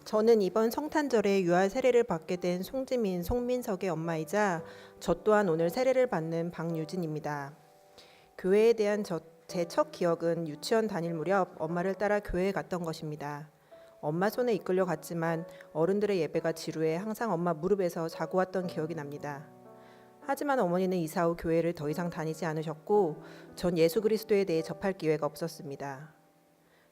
저는 이번 성탄절에 유아 세례를 받게 된 송지민, 송민석의 엄마이자 저 또한 오늘 세례를 받는 박유진입니다. 교회에 대한 제 첫 기억은 유치원 다닐 무렵 엄마를 따라 교회에 갔던 것입니다. 엄마 손에 이끌려 갔지만 어른들의 예배가 지루해 항상 엄마 무릎에서 자고 왔던 기억이 납니다. 하지만 어머니는 이사 후 교회를 더 이상 다니지 않으셨고 전 예수 그리스도에 대해 접할 기회가 없었습니다.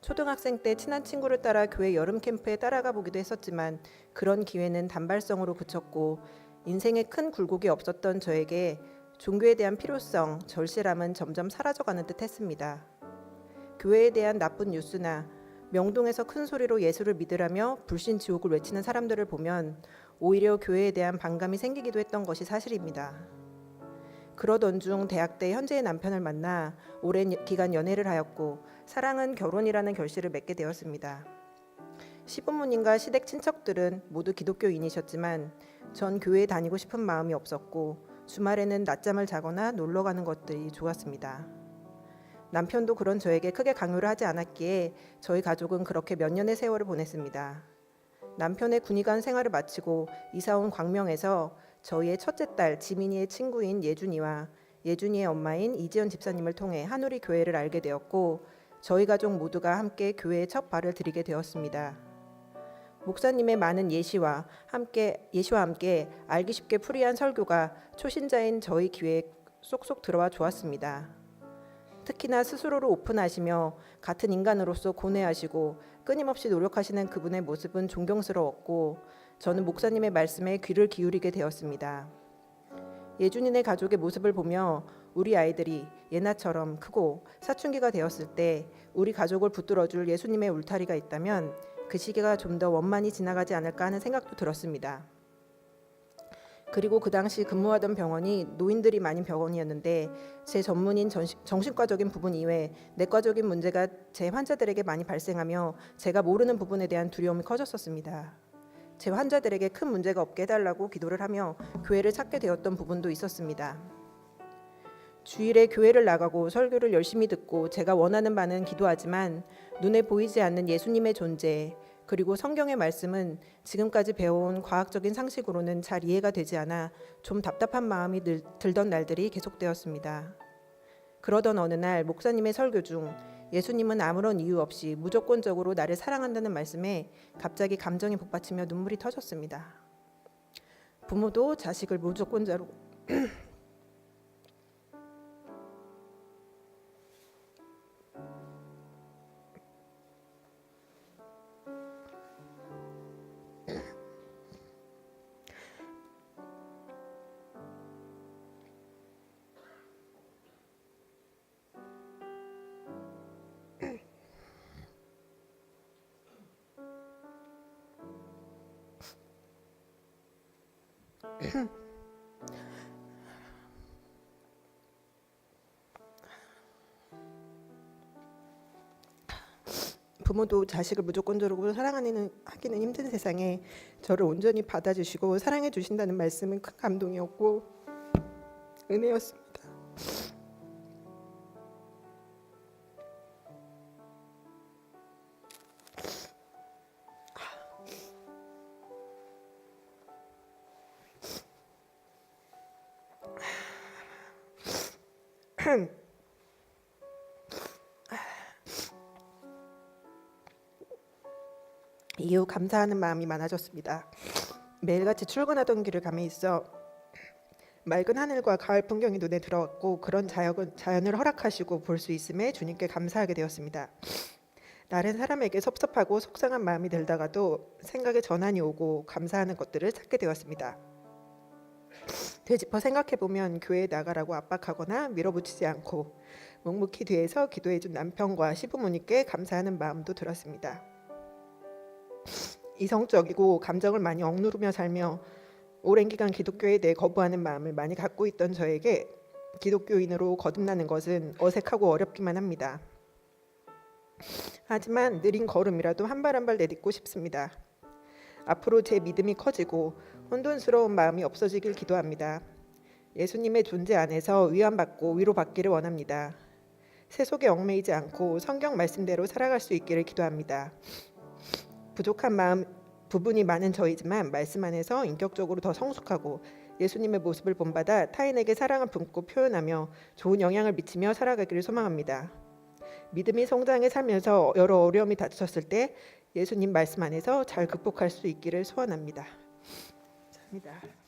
초등학생 때 친한 친구를 따라 교회 여름 캠프에 따라가 보기도 했었지만 그런 기회는 단발성으로 그쳤고 인생에 큰 굴곡이 없었던 저에게 종교에 대한 필요성, 절실함은 점점 사라져가는 듯 했습니다. 교회에 대한 나쁜 뉴스나 명동에서 큰 소리로 예수를 믿으라며 불신 지옥을 외치는 사람들을 보면 오히려 교회에 대한 반감이 생기기도 했던 것이 사실입니다. 그러던 중 대학 때 현재의 남편을 만나 오랜 기간 연애를 하였고 사랑은 결혼이라는 결실을 맺게 되었습니다. 시부모님과 시댁 친척들은 모두 기독교인이셨지만 전 교회에 다니고 싶은 마음이 없었고 주말에는 낮잠을 자거나 놀러 가는 것들이 좋았습니다. 남편도 그런 저에게 크게 강요를 하지 않았기에 저희 가족은 그렇게 몇 년의 세월을 보냈습니다. 남편의 군의관 생활을 마치고 이사온 광명에서 저희의 첫째 딸 지민이의 친구인 예준이와 예준이의 엄마인 이지연 집사님을 통해 한우리 교회를 알게 되었고 저희 가족 모두가 함께 교회에 첫 발을 들이게 되었습니다. 목사님의 많은 예시와 함께 알기 쉽게 풀이한 설교가 초신자인 저희 귀에 쏙쏙 들어와 좋았습니다. 특히나 스스로를 오픈하시며 같은 인간으로서 고뇌하시고 끊임없이 노력하시는 그분의 모습은 존경스러웠고 저는 목사님의 말씀에 귀를 기울이게 되었습니다. 예준이네 가족의 모습을 보며 우리 아이들이 예나처럼 크고 사춘기가 되었을 때 우리 가족을 붙들어줄 예수님의 울타리가 있다면 그 시기가 좀 더 원만히 지나가지 않을까 하는 생각도 들었습니다. 그리고 그 당시 근무하던 병원이 노인들이 많은 병원이었는데 제 전문인 정신과적인 부분 이외에 내과적인 문제가 제 환자들에게 많이 발생하며 제가 모르는 부분에 대한 두려움이 커졌었습니다. 제 환자들에게 큰 문제가 없게 해달라고 기도를 하며 교회를 찾게 되었던 부분도 있었습니다. 주일에 교회를 나가고 설교를 열심히 듣고 제가 원하는 바는 기도하지만 눈에 보이지 않는 예수님의 존재 그리고 성경의 말씀은 지금까지 배워온 과학적인 상식으로는 잘 이해가 되지 않아 좀 답답한 마음이 들던 날들이 계속되었습니다. 그러던 어느 날 목사님의 설교 중 예수님은 아무런 이유 없이 무조건적으로 나를 사랑한다는 말씀에 갑자기 감정이 복받치며 눈물이 터졌습니다. 부모도 자식을 무조건자로 부모도 자식을 무조건적으로 사랑하기는 힘든 세상에 저를 온전히 받아주시고 사랑해 주신다는 말씀은 큰 감동이었고 은혜였습니다. 이후 감사하는 마음이 많아졌습니다. 매일같이 출근하던 길을 가며 있어 맑은 하늘과 가을 풍경이 눈에 들어왔고 그런 자연을 허락하시고 볼 수 있음에 주님께 감사하게 되었습니다. 다른 사람에게 섭섭하고 속상한 마음이 들다가도 생각에 전환이 오고 감사하는 것들을 찾게 되었습니다. 되짚어 생각해보면 교회에 나가라고 압박하거나 밀어붙이지 않고 묵묵히 뒤에서 기도해준 남편과 시부모님께 감사하는 마음도 들었습니다. 이성적이고 감정을 많이 억누르며 살며 오랜 기간 기독교에 대해 거부하는 마음을 많이 갖고 있던 저에게 기독교인으로 거듭나는 것은 어색하고 어렵기만 합니다. 하지만 느린 걸음이라도 한 발 한 발 내딛고 싶습니다. 앞으로 제 믿음이 커지고 혼돈스러운 마음이 없어지길 기도합니다. 예수님의 존재 안에서 위안받고 위로받기를 원합니다. 세속에 얽매이지 않고 성경 말씀대로 살아갈 수 있기를 기도합니다. 부분이 많은 저이지만 말씀 안에서 인격적으로 더 성숙하고 예수님의 모습을 본받아 타인에게 사랑을 품고 표현하며 좋은 영향을 미치며 살아가기를 소망합니다. 믿음이 성장해 살면서 여러 어려움이 닥쳤을 때 예수님 말씀 안에서 잘 극복할 수 있기를 소원합니다. 감사합니다.